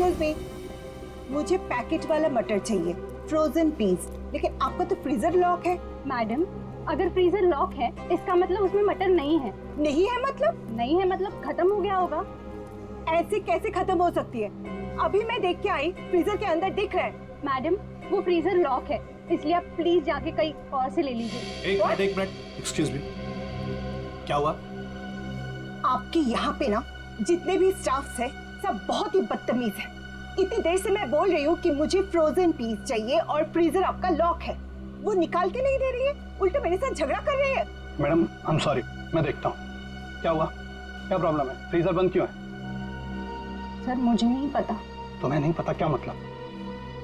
Excuse me, मुझे packet वाला मटर चाहिए, फ्रोजन पीस, लेकिन आपका तो फ्रीजर लॉक है। मैडम, अगर फ्रीजर लॉक है इसका मतलब उसमें मटर नहीं है। नहीं है मतलब? नहीं है मतलब खत्म हो गया होगा। ऐसे कैसे खत्म हो सकती है? अभी मैं देख के आई, फ्रीजर के अंदर दिख रहा है। मैडम, वो फ्रीजर लॉक है, इसलिए आप प्लीज जाके कहीं और से ले लीजिए। एक मिनट, एक्सक्यूज मी, क्या हुआ? आपके यहाँ पे ना जितने भी स्टाफ है सब बहुत ही बदतमीज है। इतनी देर से मैं बोल रही हूँ कि मुझे फ्रोजन पीस चाहिए और फ्रीजर आपका लॉक है, वो निकाल के नहीं दे रही है, उल्टा मेरे साथ झगड़ा कर रही है। मैडम, आई एम सॉरी, मैं देखता हूँ। क्या हुआ? क्या प्रॉब्लम है? फ्रीजर बंद क्यों है? सर मुझे नहीं पता। तुम्हें नहीं पता क्या मतलब?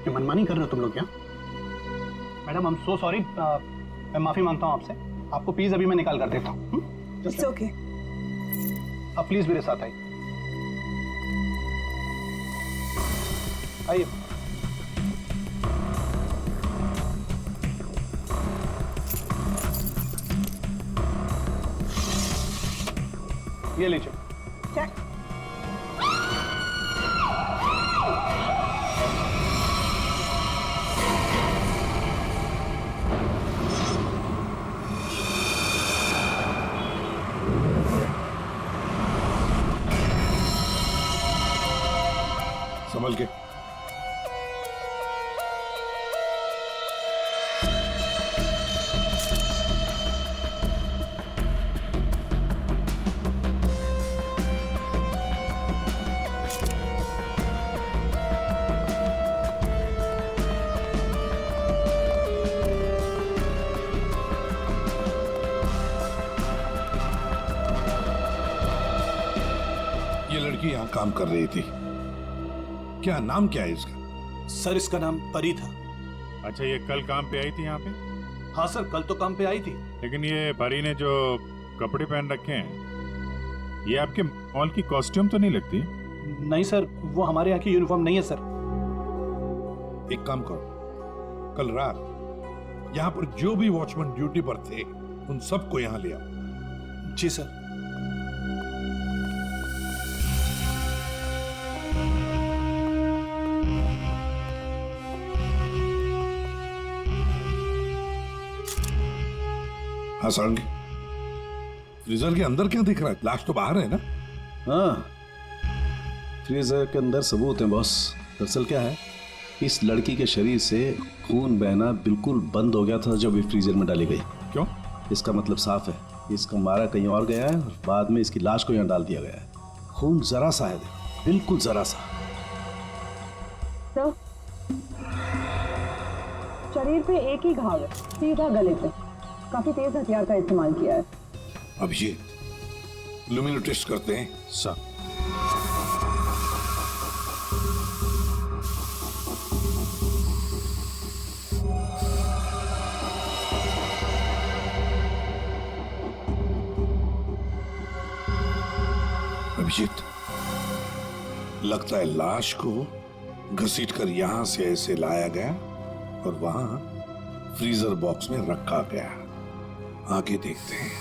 ये मनमानी कर रहे हो तुम लोग क्या? Madam, I am so sorry, मैं माफी मांगता हूँ आपसे। आपको प्लीज अभी मैं निकाल कर देता हूँ। It's okay. अब प्लीज मेरे साथ आइए। आइए। ये लीजिए। क्या? संभल के। ये लड़की यहाँ काम कर रही थी, क्या नाम क्या है इसका? सर, इसका नाम परी था। अच्छा, ये कल काम पे आई थी यहाँ पे? हाँ सर, कल तो काम पे आई थी। लेकिन ये परी ने जो कपड़े पहन रखे हैं, ये आपके मॉल की कॉस्ट्यूम तो नहीं लगती? नहीं सर, वो हमारे यहाँ की यूनिफॉर्म नहीं है सर। एक काम करो, कल रात यहाँ पर जो भी वॉचमैन ड्यूटी पर थे उन सबको यहाँ ले आओ। जी सर। हाँ सारंगी, फ्रीजर के अंदर क्या दिख रहा है? लाश तो बाहर है ना? हाँ, फ्रीजर के अंदर सबूत है बॉस। दरअसल क्या है, इस लड़की के शरीर से खून बहना बिल्कुल बंद हो गया था जब ये फ्रीजर में डाली गई। क्यों? इसका मतलब साफ है, इसका मारा कहीं और गया है और बाद में इसकी लाश को यहाँ डाल दिया गया है। खून जरा सा है, बिल्कुल जरा सा। तो शरीर पे एक ही घाव है, सीधा गले पे। काफी तेज हथियार का इस्तेमाल किया है। अब ये लुमिनो टेस्ट करते हैं। सर, अभिजीत, लगता है लाश को घसीटकर यहां से ऐसे लाया गया और वहां फ्रीजर बॉक्स में रखा गया। आगे देखते हैं।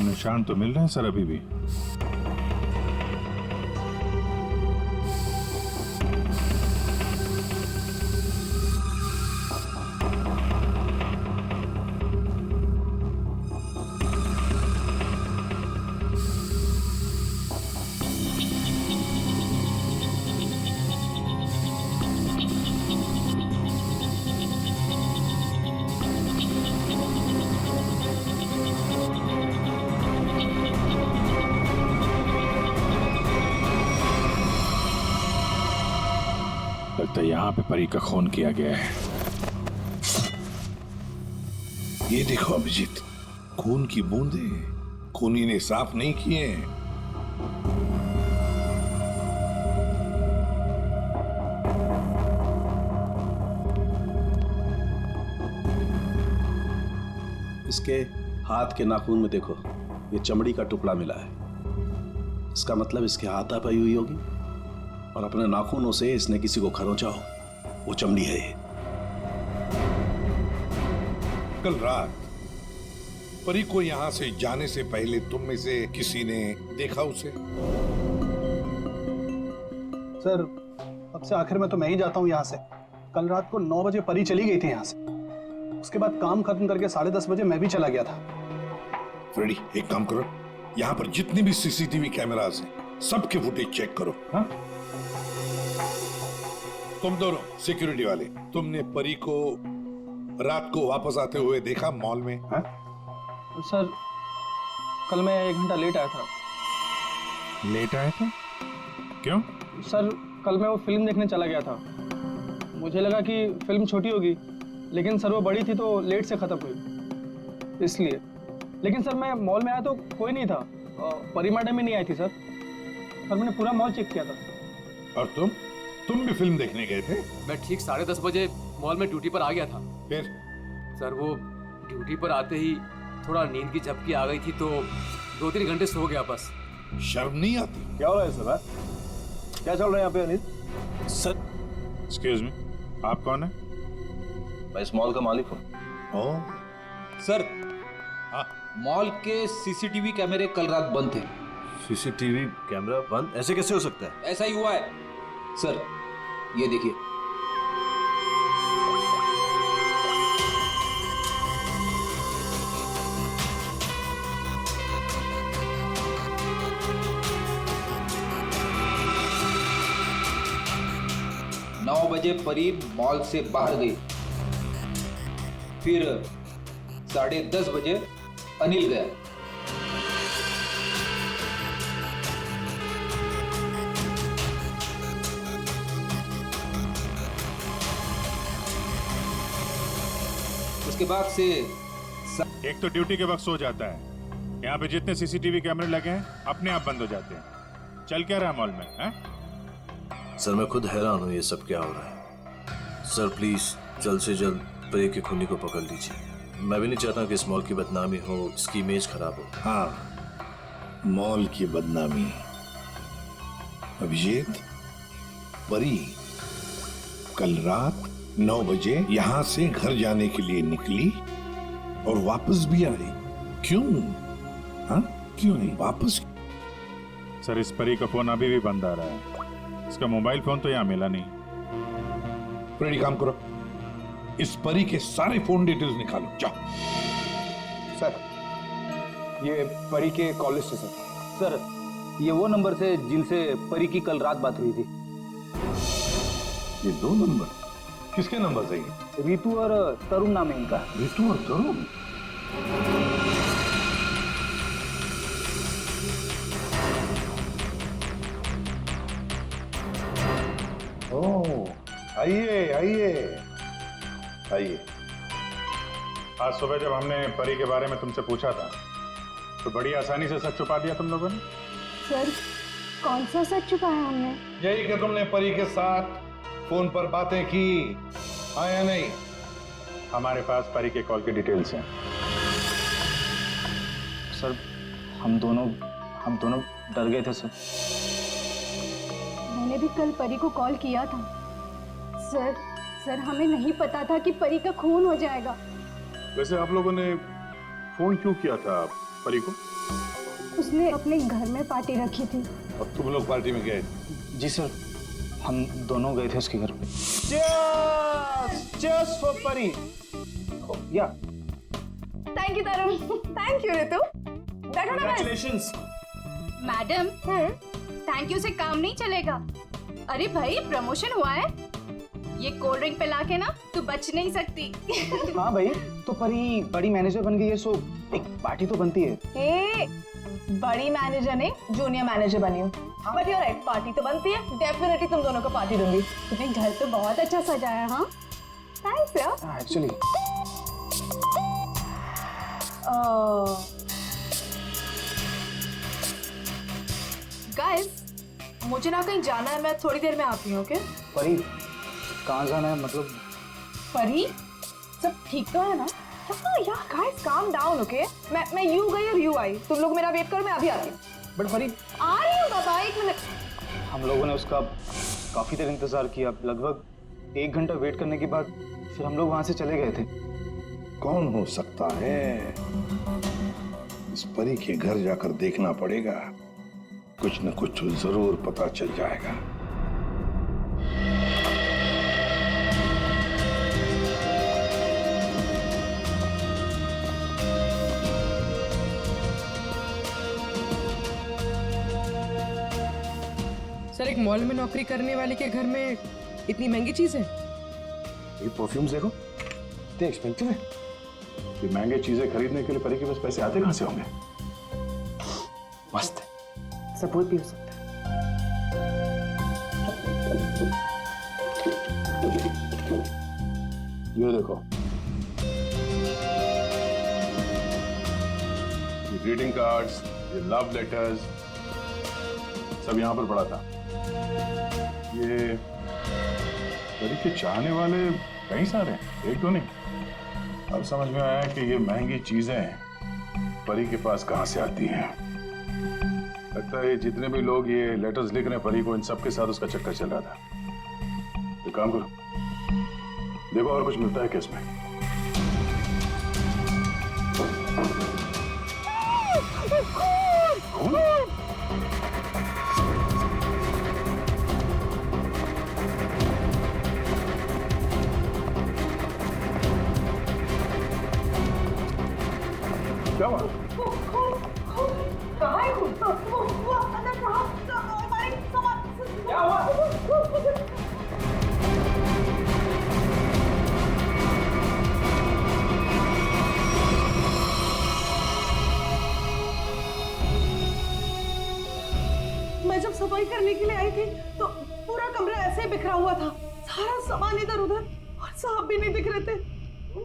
निशान तो मिल रहे हैं सर अभी भी। लगता है यहाँ पे परी का खून किया गया है। ये देखो अभिजीत, खून की बूंदे खूनी ने साफ नहीं किए हैं। इसके हाथ के नाखून में देखो, ये चमड़ी का टुकड़ा मिला है। इसका मतलब इसके हाथापाई हुई होगी और अपने नाखूनों से इसने किसी को खरोंचा हो, वो चमड़ी है ये। कल रात परी को यहाँ से जाने से पहले तुम में से किसी ने देखा उसे? सर अब से आखिर में तो मैं ही जाता हूँ यहाँ से। कल रात को 9 बजे परी चली गई थी यहाँ से। उसके बाद काम खत्म करके 10:30 बजे मैं भी चला गया था। फ्रेडी, एक काम करो, यहाँ पर जितने भी सीसीटीवी कैमरास हैं सबके फुटेज चेक करो। हाँ? तुम दोनों सिक्योरिटी वाले, तुमने परी को रात को वापस आते हुए देखा मॉल में? हाँ? सर कल मैं 1 घंटा लेट आया था। लेट आए थे? क्यों? सर कल मैं वो फिल्म देखने चला गया था। मुझे लगा कि फिल्म छोटी होगी, लेकिन सर वो बड़ी थी तो लेट से खत्म हुई, इसलिए। लेकिन सर मैं मॉल में आया तो कोई नहीं था। परी मैडम ही नहीं आई थी सर। मैंने पूरा मॉल चेक किया था। और तुम भी फिल्म देखने गए थे? मैं ठीक 10:30 बजे मॉल में ड्यूटी पर आ गया था। फिर? सर वो ड्यूटी पर आते ही थोड़ा नींद की झपकी आ गई थी तो 2-3 घंटे सो गया बस। शर्म नहीं आती? क्या हो रहा है सर? क्या चल रहा है यहाँ पे अनिल? सर एक्सक्यूज मी, आप कौन है? मैं इस मॉल का मालिक हूँ। ओ, सर हाँ? मॉल के सीसीटीवी कैमरे कल रात बंद थे। सीसीटीवी कैमरा बंद ऐसे कैसे हो सकता है? ऐसा ही हुआ है सर, ये देखिए। नौ बजे परी मॉल से बाहर गई, फिर 10:30 बजे अनिल गया। उसके बाद से एक तो ड्यूटी के वक्त सो जाता है, यहाँ पे जितने सीसीटीवी कैमरे लगे हैं अपने आप बंद हो जाते हैं। चल क्या रहा है मॉल में? है? सर मैं खुद हैरान हूँ, ये सब क्या हो रहा है। सर प्लीज जल्द से जल्द परी के खूनी को पकड़ लीजिए। मैं भी नहीं चाहता कि इस मॉल की बदनामी हो, इसकी इमेज खराब हो। हाँ, मॉल की बदनामी। अभिजीत, परी कल रात 9 बजे यहाँ से घर जाने के लिए निकली और वापस भी आई। क्यों? हाँ, क्यों नहीं वापस? सर इस परी का फोन अभी भी बंद आ रहा है। इसका मोबाइल फोन तो यहाँ मिला नहीं। फ्रेडी, काम करो, इस परी के सारे फोन डिटेल्स निकालो, जाओ। सर ये परी के कॉल लिस्ट है सर। ये वो नंबर से जिनसे परी की कल रात बात हुई थी। ये 2 नंबर किसके नंबर है? रितु और तरुण नाम है इनका। रितु और तरुण? ओह, आइए आइए आइए। आज सुबह जब हमने परी के बारे में तुमसे पूछा था तो बड़ी आसानी से सच छुपा दिया तुम लोगों ने। सर कौन सा सच छुपाया हमने? यही कि तुमने परी के साथ फोन पर बातें की, हाँ या नहीं? हमारे पास परी के कॉल की डिटेल्स हैं। सर हम दोनों डर गए थे सर। मैंने भी कल परी को कॉल किया था। सर हमें नहीं पता था कि परी का खून हो जाएगा। वैसे आप लोगों ने फोन क्यों किया था परी को? उसने अपने घर में पार्टी रखी थी। और तुम लोग पार्टी में गए? जी सर, हम दोनों गए थे उसके घर पे। Cheers for परी। या thank you Tarun, thank you Ritu. बैठो ना बस। मैडम थैंक यू से काम नहीं चलेगा। अरे भाई प्रमोशन हुआ है, ये कोल्ड ड्रिंक पिला के ना तू बच नहीं सकती। हाँ भाई, तो परी बड़ी मैनेजर बन गई है, सो एक पार्टी तो बनती है। ए, बड़ी मैनेजर ने जूनियर मैनेजर बनी हूँ, बट यू राइट, पार्टी तो बनती है। डेफिनेटली तुम दोनों को पार्टी दूंगी। तुम्हें घर तो बहुत अच्छा सजाया है। हाँ थैंक्स यार। एक्चुअली गाइस, मुझे ना कहीं जाना है, मैं थोड़ी देर में आती हूँ। ओके? परी कहाँ जाना है? मतलब परी सब ठीक तो है ना? हाँ यार गाइस, काम डाउन। ओके, मैं यू गई और यू आई, तुम लोग मेरा वेट करो, मैं अभी आती हूँ। बट परी आ रही हूँ बाबा, 1 मिनट। हम लोगों ने उसका काफी देर इंतजार किया, लगभग 1 घंटा वेट करने के बाद फिर हम लोग वहां से चले गए थे। कौन हो सकता है? इस परी के घर जाकर देखना पड़ेगा, कुछ न कुछ तो जरूर पता चल जाएगा। सर, एक मॉल में नौकरी करने वाले के घर में इतनी महंगी चीज है? ये परफ्यूम्स देखो, इतने एक्सपेंसिव है। ये महंगे चीजें खरीदने के लिए परी के पास पैसे आते कहां से होंगे? मस्त है। सब कोई पी सकता है। ये देखो, ये ग्रीटिंग कार्ड्स, ये लव लेटर्स सब यहां पर पड़ा था। ये परी के चाहने वाले कई सारे हैं, एक तो नहीं। अब समझ में आया कि ये महंगी चीजें परी के पास कहां से आती हैं। लगता है जितने भी लोग ये लेटर्स लिख रहे हैं परी को, इन सब के साथ उसका चक्कर चल रहा था। एक काम करो, देखो और कुछ मिलता है क्या इसमें। क्या हुआ? कहाँ है वो अंदर कहाँ? हमारे सामान क्या हुआ? मैं जब सफाई करने के लिए आई थी तो पूरा कमरा ऐसे ही बिखरा हुआ था, सारा सामान इधर उधर, और साहब भी नहीं दिख रहे थे।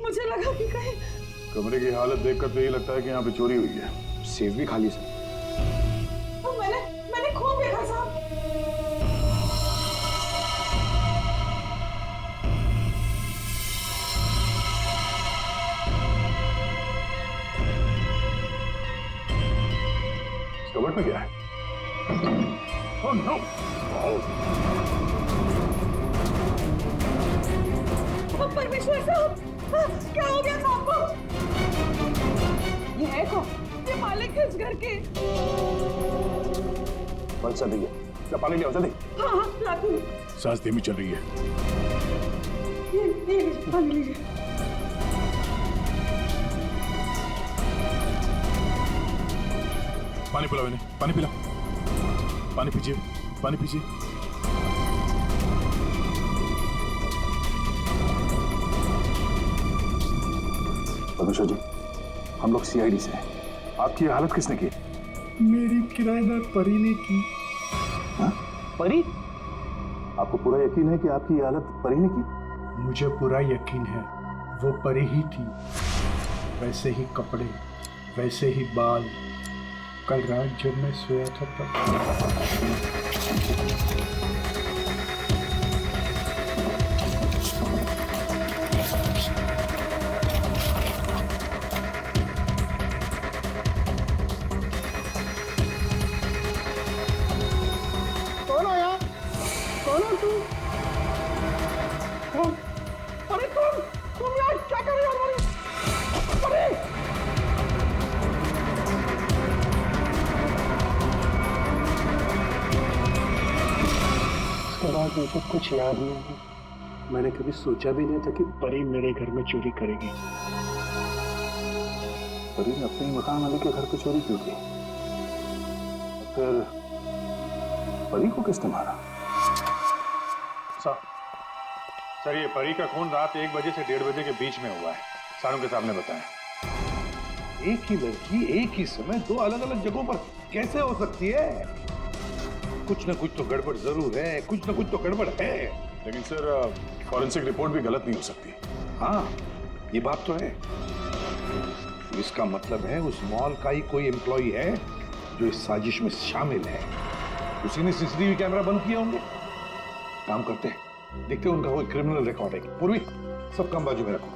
मुझे लगा कि कहीं कमरे की हालत देखकर तो ये लगता है कि यहाँ पे चोरी हुई है। सेफ भी खाली सर। तो मैंने खूब देखा साहब। इस कबर्ड में क्या है? Oh no! परमेश्वर साहब, क्या हो गया साहब को? ये है कौन? ये मालिक है इस घर के। बस जल्दी है, पानी ले आओ जल्दी। हाँ हाँ, लाती हूँ। सांस धीमी चल रही है। ये लीजिए, पानी लीजिए। पानी पिलाओ इन्हें, पानी पिलाओ। पानी पीजिए, पानी पीजिए। परमेश्वर जी, हम लोग सीआईडी से हैं। आपकी ये हालत किसने की? मेरी किराएदार परी ने की। हाँ? परी? आपको पूरा यकीन है कि आपकी ये हालत परी ने की? मुझे पूरा यकीन है, वो परी ही थी। वैसे ही कपड़े, वैसे ही बाल। कल रात जब मैं सोया था तब कौन आया? कौन हो तू? कौन? अरे तुम यार क्या कर रहे हो हमारी? अरे! उसके बाद मुझे कुछ याद नहीं है। मैंने कभी सोचा भी नहीं था कि परी मेरे घर में चोरी करेगी। परी ने अपने मकान वाले के घर पे चोरी क्यों की? फिर परी को किसने मारा? सर ये परी का खून रात 1 बजे से 1:30 बजे के बीच में हुआ है, सारों के सामने बताया। एक ही लड़की एक ही समय 2 अलग-अलग जगहों पर कैसे हो सकती है? कुछ न कुछ तो गड़बड़ जरूर है, कुछ न कुछ तो गड़बड़ है। लेकिन सर फॉरेंसिक रिपोर्ट भी गलत नहीं हो सकती। हाँ, ये बात तो है। इसका मतलब है उस मॉल का ही कोई एम्प्लॉई है जो इस साजिश में शामिल है। उसी ने सीसीटीवी कैमरा बंद किए होंगे। काम करते हैं, देखते हैं उनका कोई क्रिमिनल रिकॉर्ड है। पूर्वी, सब काम बाजू में रखो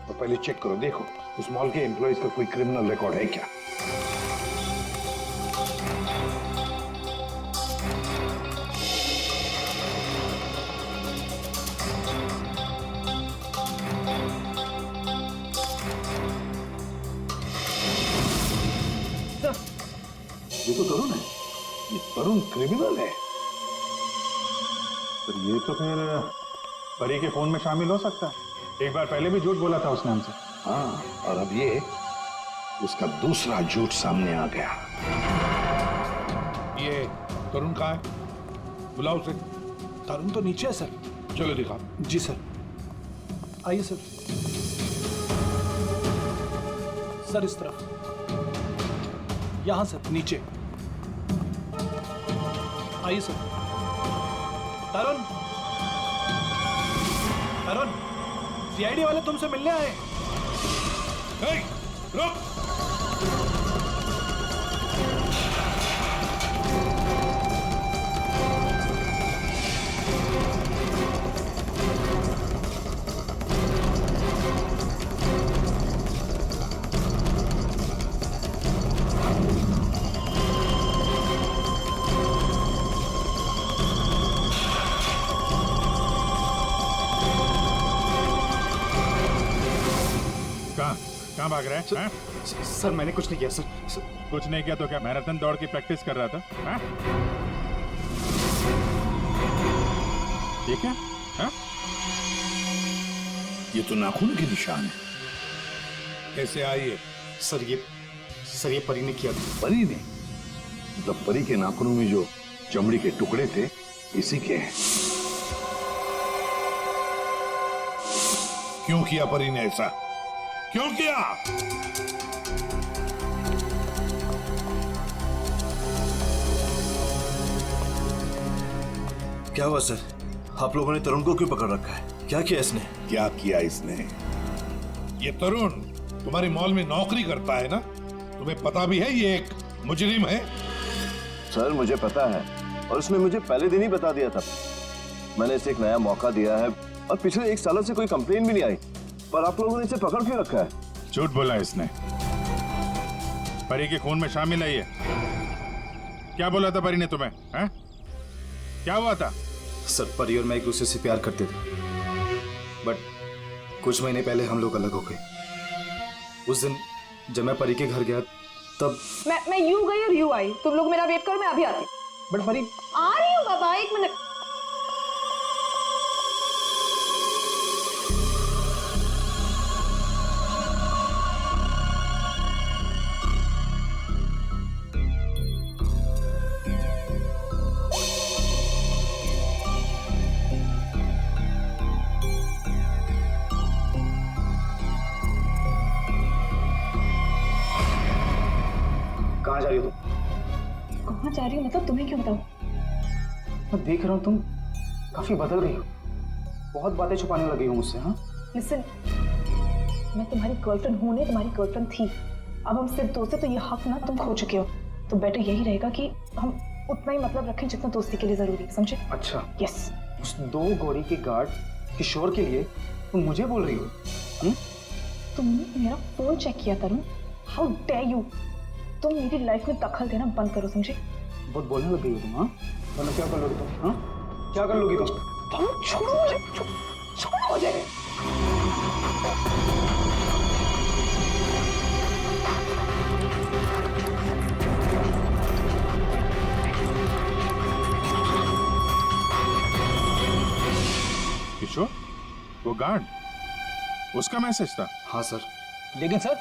और पहले चेक करो, देखो उस मॉल के एम्प्लॉइज का कोई क्रिमिनल रिकॉर्ड है क्या। तो तरुण है, ये तरुण क्रिमिनल है। तो ये तो फिर परी के फोन में शामिल हो सकता है। एक बार पहले भी झूठ बोला था उसने हमसे। हाँ, और अब ये उसका दूसरा झूठ सामने आ गया। ये तरुण कहाँ है? बुलाओ उसे। तरुण तो नीचे है सर। चलो दिखाओ। जी सर, आइए सर। सर इस तरफ, यहां सर, नीचे आइए सर। तरुण, तरुण, सीआईडी वाले तुमसे मिलने आए। हे, रुक। कहाँ भाग रहा है? सर मैंने कुछ नहीं किया सर। कुछ नहीं किया तो क्या मैराथन दौड़ की प्रैक्टिस कर रहा था? हाँ? ये क्या? हाँ? ये तो नाखून के निशान है। कैसे आइए? सर ये परी ने किया था। परी ने? मतलब परी के नाखूनों में जो चमड़ी के टुकड़े थे इसी के हैं। क्यों किया परी ने ऐसा? क्यों किया? क्या हुआ सर? आप लोगों ने तरुण को क्यों पकड़ रखा है? क्या किया इसने? क्या किया इसने? ये तरुण तुम्हारी मॉल में नौकरी करता है ना? तुम्हें पता भी है ये एक मुजरिम है? सर मुझे पता है, और उसने मुझे पहले दिन ही बता दिया था। मैंने इसे एक नया मौका दिया है और पिछले 1 सालों से कोई कंप्लेन भी नहीं आई, पर आप लोगों ने इसे पकड़ क्यों रखा है? झूठ बोला इसने। परी के खून में शामिल है ये। क्या बोला था परी ने तुम्हें? हैं? क्या हुआ था? सर परी और मैं एक दूसरे से प्यार करते थे, बट कुछ महीने पहले हम लोग अलग हो गए। उस दिन जब मैं परी के घर गया तब मैं यूं गई और यूं आई। तुम लोग मेरा वेट करो, मैं अभी आती। बट परी, आ रही हूँ बाबा, 1 मिनट। कहाँ जा रही हो तुम? कहाँ जा रही हूँ मतलब? तुम्हें क्यों बताऊँ? मैं देख रहा हूँ तुम काफी बदल गई हो, बहुत बातें छुपाने लगी हो मुझसे। हाँ लिसन, मैं तुम्हारी गर्लफ्रेंड हूँ नहीं, तुम्हारी गर्लफ्रेंड थी। अब हम सिर्फ दोस्त हैं, तो ये हक ना तुम खो चुके हो। तो बेटर यही रहेगा कि हम उतना ही मतलब रखें जितना दोस्ती के लिए जरूरी है, समझे? अच्छा, यस। उस 2 गौरी के गार्ड किशोर के लिए तुम मुझे बोल रही हो? तुमने मेरा फोन चेक किया तरुण, हाउ डेयर यू। तुम मेरी लाइफ में दखल देना बंद करो, समझे? बहुत बोलने लग गई हो तुम। हाँ मतलब क्या कर लोगी तुम? हाँ क्या कर लोगी तुम? छोड़ो मुझे, छोड़ो मुझे। किशोर, वो गार्ड, उसका मैसेज था? हाँ सर। लेकिन सर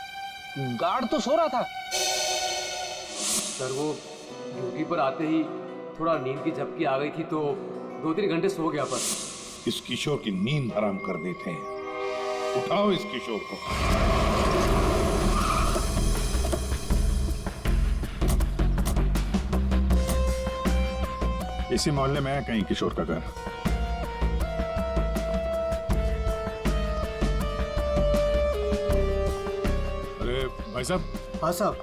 गार्ड तो सो रहा था। सर वो ड्यूटी पर आते ही थोड़ा नींद की झपकी आ गई थी तो 2-3 घंटे सो गया। पर इस किशोर की नींद हराम कर देते हैं। उठाओ इस किशोर को। इसी मोहल्ले में है कहीं किशोर का घर। अरे भाई साहब। हाँ साहब।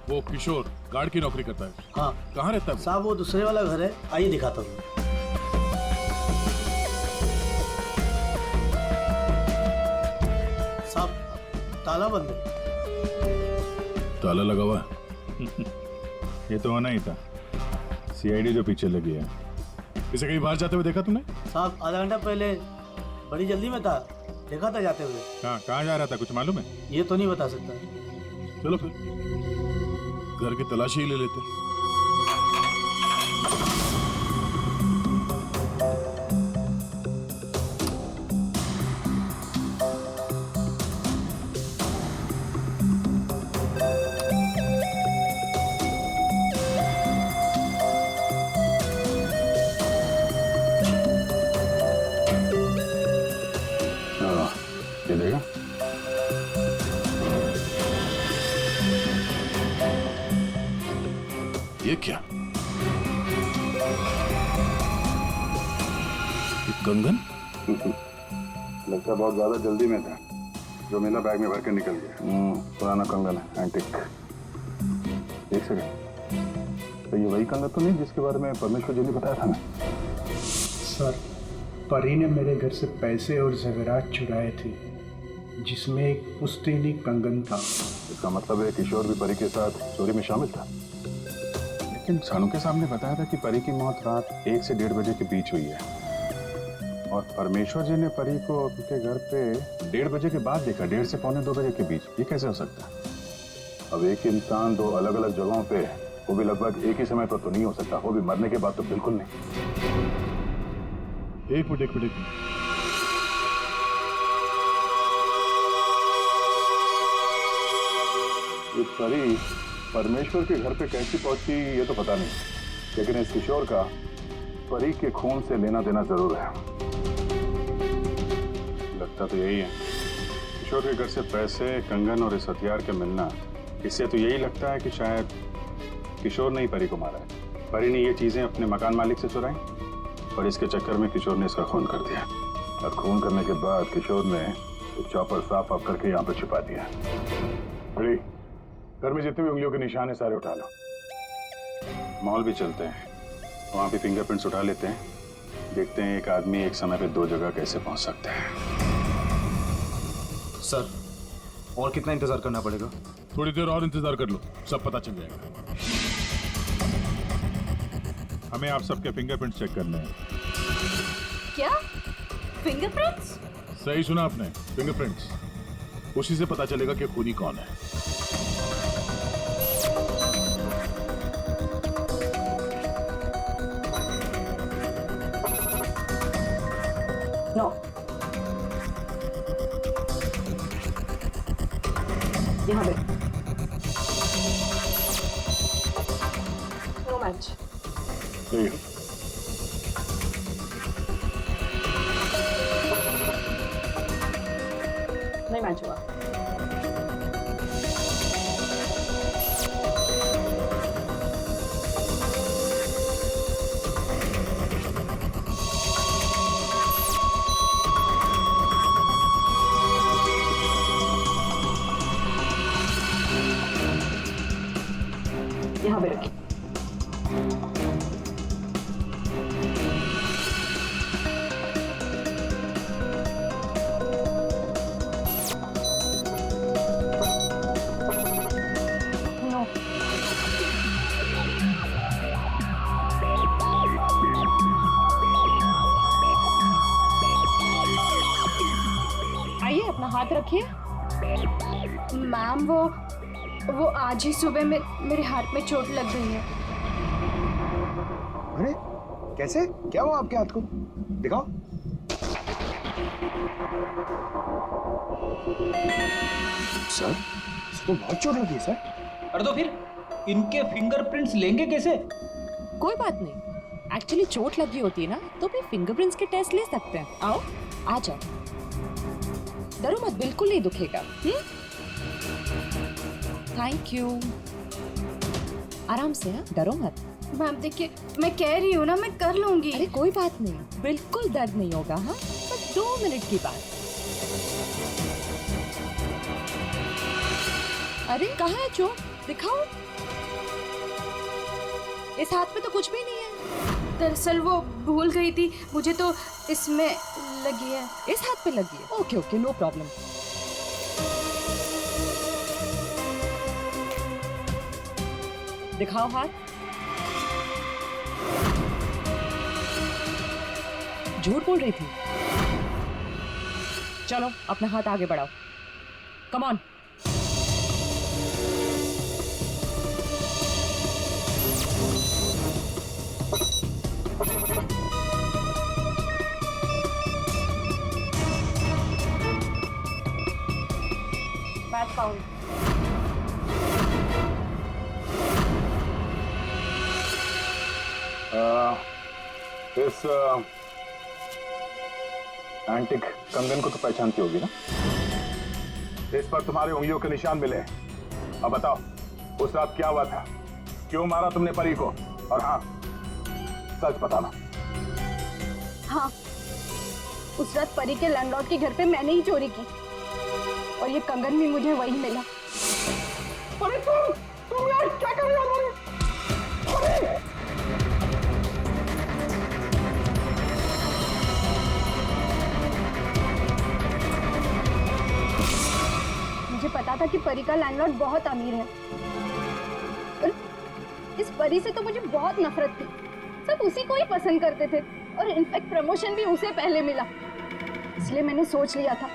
वो किशोर गार्ड की नौकरी करता है। हाँ। कहाँ रहता है? साहब वो दूसरे वाला घर है, आइए दिखाता हूँ। साहब ताला बंद है। ताला लगा हुआ है। ये तो होना ही था, सीआईडी जो पीछे लगी है। इसे कहीं बाहर जाते हुए देखा तुमने? साहब आधा घंटा पहले बड़ी जल्दी में था, देखा था जाते हुए। कहाँ जा रहा था, कुछ मालूम है? ये तो नहीं बता सकता। चलो फिर। घर की तलाशी ही ले लेते। ये देगा। ये क्या? ये कंगन? लगता बहुत ज्यादा जल्दी में था, जो मेरा बैग में भर के निकल गया। पुराना कंगन है, एंटिक। एक सेकंड, तो ये वही कंगन तो नहीं जिसके बारे में परमेश्वर जी ने बताया था ना? सर, परी ने मेरे घर से पैसे और ज़ेवरात चुराए थे, जिसमें एक पुश्तैनी कंगन था। इसका मतलब है किशोर भी परी के साथ चोरी में शामिल था। लेकिन सानू के सामने बताया था कि परी की मौत रात 1 से 1:30 बजे के बीच हुई है, और परमेश्वर जी ने परी को उनके घर पे 1:30 बजे के बाद देखा, 1:30 से 1:45 बजे के बीच। ये कैसे हो सकता है? अब एक इंसान 2 अलग अलग जगहों पे, वो भी लगभग एक ही समय पर तो नहीं हो सकता, वो भी मरने के बाद तो बिल्कुल नहीं। एक मिनट। ये परी परमेश्वर के घर पे कैसी पहुंची ये तो पता नहीं, लेकिन इस किशोर का परी के खून से लेना देना जरूर है। लगता तो यही है। किशोर के घर से पैसे, कंगन और इस हथियार के मिलना, इससे तो यही लगता है कि शायद किशोर ने ही परी को मारा है। परी ने ये चीजें अपने मकान मालिक से चुराई और इसके चक्कर में किशोर ने इसका खून कर दिया, और खून करने के बाद किशोर ने एक चॉपर साफ ऑफ करके यहाँ पे छिपा दिया। बड़ी घर में जितने भी उंगलियों के निशान है सारे उठा लो। मॉल भी चलते हैं, वहां भी फिंगरप्रिंट्स उठा लेते हैं, देखते हैं एक आदमी एक समय पे 2 जगह कैसे पहुंच सकता है। सर, और कितना इंतजार करना पड़ेगा? थोड़ी देर और इंतजार कर लो, सब पता चल जाएगा। हमें आप सबके फिंगरप्रिंट्स चेक करने हैं। क्या फिंगरप्रिंट्स? सही सुना आपने, फिंगरप्रिंट्स। उसी से पता चलेगा कि खूनी कौन है। नो, यहाँ पे नो मैच। नहीं मैच हुआ। यहाँ पे रखिए। आइए, अपना हाथ रखिए। मैम, वो आज ही सुबह में मेरे हाथ में चोट लग गई है। अरे कैसे? क्या हुआ आपके हाथ को? दिखाओ। सर, इसको तो बहुत चोट लगी है सर। अरे तो फिर इनके फिंगरप्रिंट्स लेंगे कैसे? कोई बात नहीं, एक्चुअली चोट लगी होती है ना, तो भी फिंगरप्रिंट्स के टेस्ट ले सकते हैं। आओ, आ जाओ। डरो मत, बिल्कुल नहीं दुखेगा। Thank you. आराम से, हाँ, डरो मत। मैम देखिए, मैं कह रही हूँ ना, मैं कर लूंगी। अरे कोई बात नहीं, बिल्कुल दर्द नहीं होगा। हाँ, बस 2 मिनट की बात। अरे कहाँ है चोट? दिखाओ। इस हाथ में तो कुछ भी नहीं है। दरअसल वो भूल गई थी, मुझे तो इसमें लगी है। इस हाथ पे लगी है? Okay okay, no problem. दिखाओ हाथ। झूठ बोल रही थी। चलो अपना हाथ आगे बढ़ाओ। Come on. पाऊंगी। इस एंटिक कंगन को तो पहचानती होगी ना? इस पर तुम्हारे उंगलियों के निशान मिले। अब बताओ, उस रात क्या हुआ था? क्यों मारा तुमने परी को? और हाँ, सच बताना। हाँ, उस रात परी के लैंडलॉर्ड के घर पे मैंने ही चोरी की और ये कंगन भी मुझे वही मिला। अरे तुम यार क्या कर रहे हो? अरे मुझे पता था कि परी का लैंडलॉर्ड बहुत अमीर है, पर इस परी से तो मुझे बहुत नफरत थी। सब उसी को ही पसंद करते थे और इनफैक्ट प्रमोशन भी उसे पहले मिला। इसलिए मैंने सोच लिया था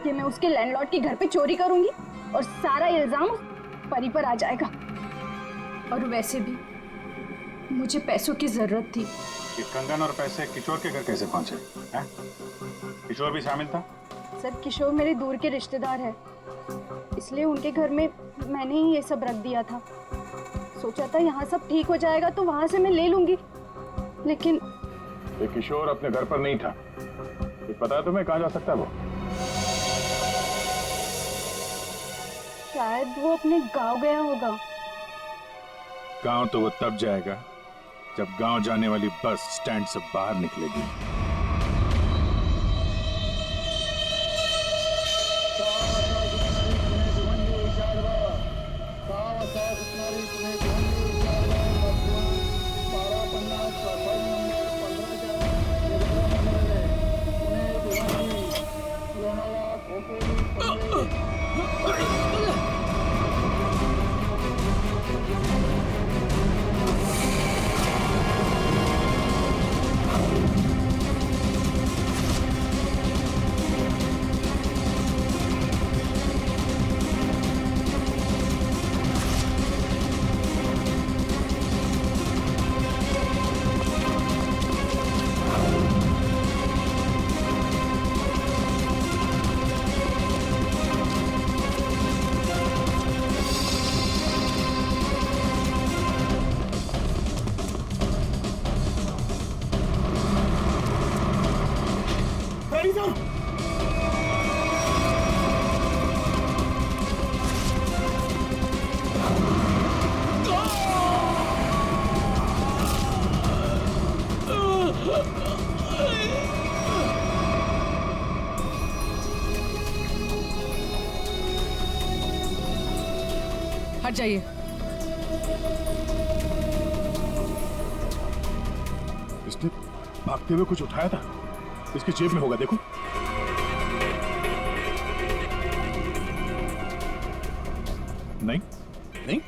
कि मैं उसके लैंडलॉर्ड के घर पे चोरी करूंगी और सारा इल्जाम उस परी पर आ जाएगा। और वैसे भी मुझे पैसों की जरूरत थी। ये कंगन और पैसे किशोर के घर कैसे पहुंचे हैं? किशोर भी शामिल था? सर, किशोर मेरे दूर के रिश्तेदार है, इसलिए उनके घर में मैंने ही ये सब रख दिया था। सोचा था यहाँ सब ठीक हो जाएगा तो वहां से मैं ले लूंगी, लेकिन ये किशोर अपने घर पर नहीं था। ये पता है तुम्हें कहाँ जा सकता है वो? शायद वो अपने गांव गया होगा। गांव तो वो तब जाएगा जब गांव जाने वाली बस स्टैंड से बाहर निकलेगी। हट जाइए। इसने भागते हुए कुछ उठाया था, इसकी जेब में होगा, देखो। नहीं नहीं,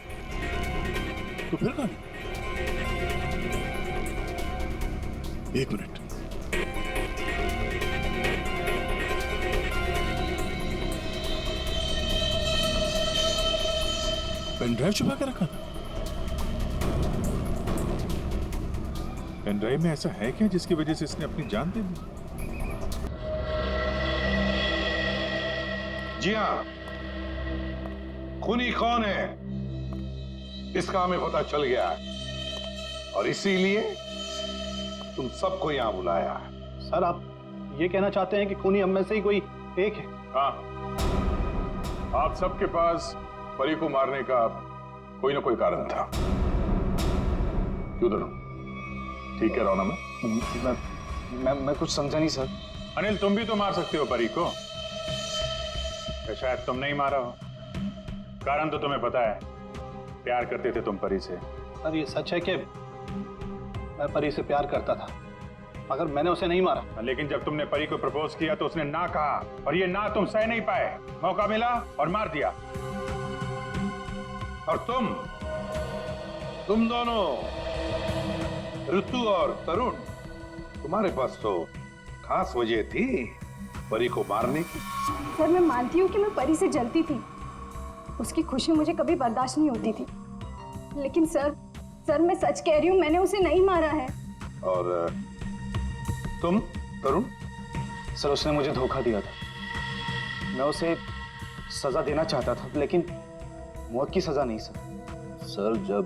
तो फिर कहां? एक मिनट, पेन ड्राइव छुपा के रखा था। पेन ड्राइव में ऐसा है क्या जिसकी वजह से इसने अपनी जान दे दी? जी हाँ, खूनी कौन है इसका हमें पता चल गया है और इसीलिए तुम सबको यहां बुलाया है। सर, आप ये कहना चाहते हैं कि खूनी हम में से ही कोई एक है? हाँ, आप सबके पास परी को मारने का कोई ना कोई कारण था। क्यों दोनों ठीक है रौना में? मैं कुछ समझा नहीं सर। अनिल, तुम भी तो मार सकते हो परी को, शायद तुम नहीं मारा हो। कारण तो तुम्हें पता है, प्यार करते थे तुम परी से। सर, ये सच है कि मैं परी से प्यार करता था, मगर मैंने उसे नहीं मारा। लेकिन जब तुमने परी को प्रपोज किया तो उसने ना कहा, और ये ना तुम सह नहीं पाए। मौका मिला और मार दिया। और तुम दोनों, ऋतु और तरुण, तुम्हारे पास तो खास वजह थी परी को मारने की। सर, मैं मानती हूँ कि मैं परी से जलती थी, उसकी खुशी मुझे कभी बर्दाश्त नहीं होती थी, लेकिन सर मैं सच कह रही हूँ, मैंने उसे नहीं मारा है। और तुम तरुण? सर, उसने मुझे धोखा दिया था। मैं उसे सजा देना चाहता था, लेकिन मौत की सजा नहीं सर। सर, जब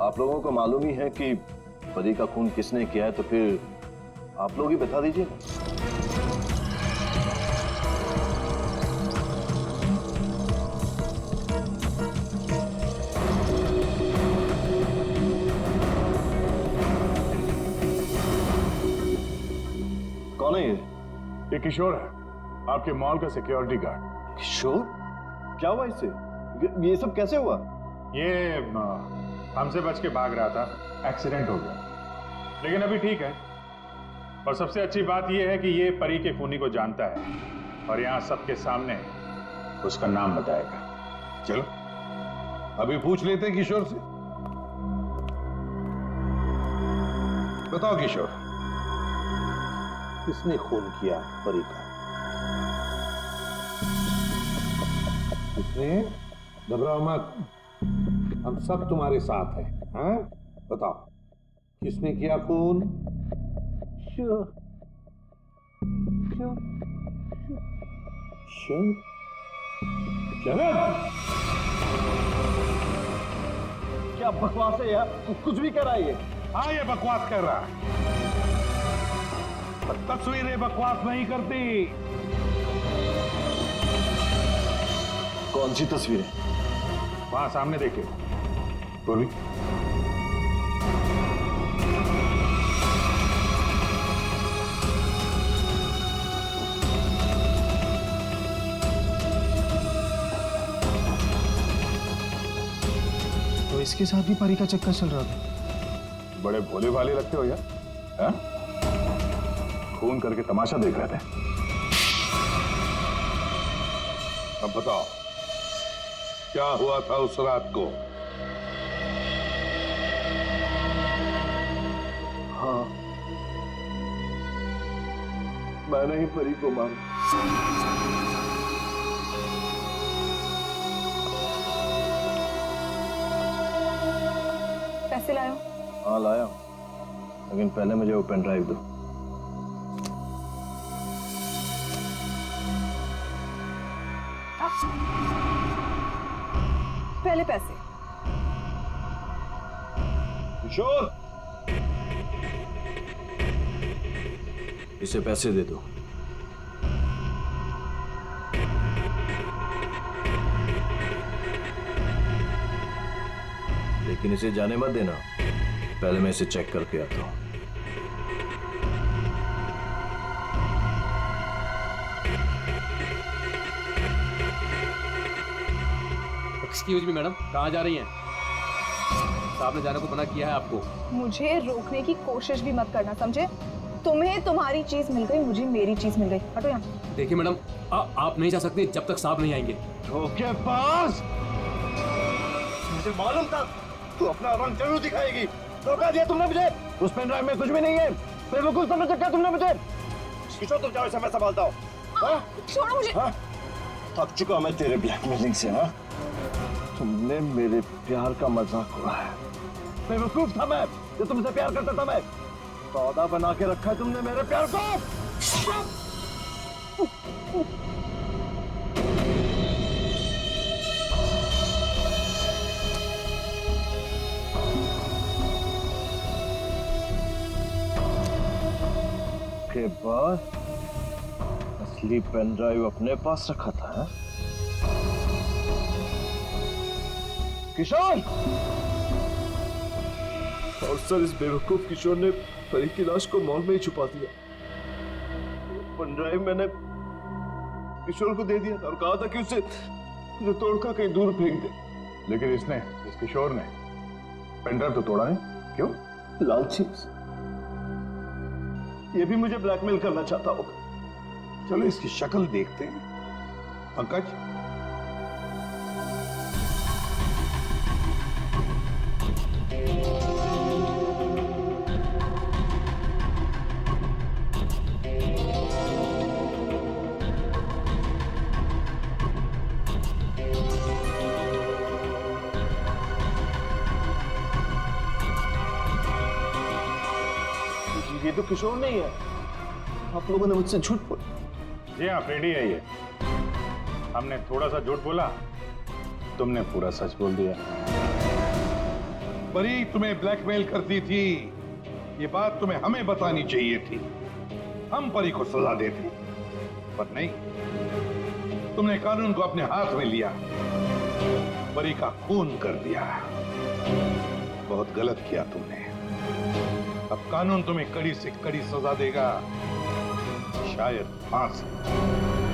आप लोगों को मालूम ही है कि परी का खून किसने किया है, तो फिर आप लोग ही बता दीजिए ना। कौन है ये किशोर है, आपके मॉल का सिक्योरिटी गार्ड। किशोर? क्या हुआ इससे? ये सब कैसे हुआ? ये हमसे बच के भाग रहा था, एक्सीडेंट हो गया, लेकिन अभी ठीक है। और सबसे अच्छी बात यह है कि ये परी के खूनी को जानता है और यहाँ सबके सामने उसका नाम बताएगा। चलो अभी पूछ लेते हैं किशोर से। बताओ किशोर, किसने खून किया परी का? किसने? घबराओ मत, हम सब तुम्हारे साथ हैं। हाँ, बताओ किसने किया खून? क्या बकवास है यार, कुछ भी कर रहा है ये। हाँ, ये बकवास कर रहा है। तस्वीरें बकवास नहीं करती। कौन सी तस्वीरें? वहां सामने देखिए। पूर्वी, तो इसके साथ भी परी का चक्कर चल रहा था। बड़े भोले भाले लगते हो यार। हाँ? खून करके तमाशा देख रहे थे। अब बताओ क्या हुआ था उस रात को? हाँ, मैंने ही परी को मारा। पैसे लायो? हाँ लाया, लेकिन पहले मुझे वो पेन ड्राइव दो। पहले पैसे। किशोर, इसे पैसे दे दो। लेकिन इसे जाने मत देना, पहले मैं इसे चेक करके आता हूं। एक्सक्यूज मी मैडम, कहाँ जा रही हैं? साहब ने जाने को मना किया है आपको। मुझे रोकने की कोशिश भी मत करना, समझे? तुम्हें तुम्हारी चीज मिल गई, मुझे मेरी चीज मिल गई। हटो यहाँ। देखिए मैडम, आप नहीं जा सकते जब तक साहब नहीं आएंगे। धोखेबाज! मुझे मालूम था तू अपना रंग जरूर दिखाएगी। धोखा दिया तुमने मुझे। उस पेन ड्राइव में कुछ भी नहीं है। बेवकूफ समझ रखा तुमने मुझे। किशोर, तुम जाओ, इसे मैं संभालता हूँ। छोड़ो मुझे। हाँ? थक चुका मैं तेरे ब्लैकमेलिंग से। हाँ, तुमने मेरे प्यार का मजाक उड़ाया। बेवकूफ था मैं जो तुमसे प्यार करता था। मैं सौदा बना के रखा है तुमने मेरे प्यार को। के बाद असली पेन ड्राइव अपने पास रखा था। है? किशोर! और सर, इस बेवकूफ किशोर ने परी की लाश को मॉल में ही छुपा दिया। पेन ड्राइव मैंने किशोर को दे दिया था और कहा था कि उसे तोड़कर कहीं दूर फेंक दे। लेकिन इसने, इस किशोर ने पेन ड्राइव तो तोड़ा नहीं। क्यों? लालची। ये भी मुझे ब्लैकमेल करना चाहता होगा। चलो इसकी शक्ल देखते हैं। पंकज, ये तो किशोर नहीं है। आप लोगों ने मुझसे झूठ बोला। जी हाँ, फ्रेडी है ये। हमने थोड़ा सा झूठ बोला, तुमने पूरा सच बोल दिया। परी तुम्हें ब्लैकमेल करती थी, ये बात तुम्हें हमें बतानी चाहिए थी। हम परी को सजा देते, पर नहीं, तुमने कानून को अपने हाथ में लिया, परी का खून कर दिया। बहुत गलत किया तुमने। अब कानून तुम्हें कड़ी से कड़ी सजा देगा, शायद फांसी।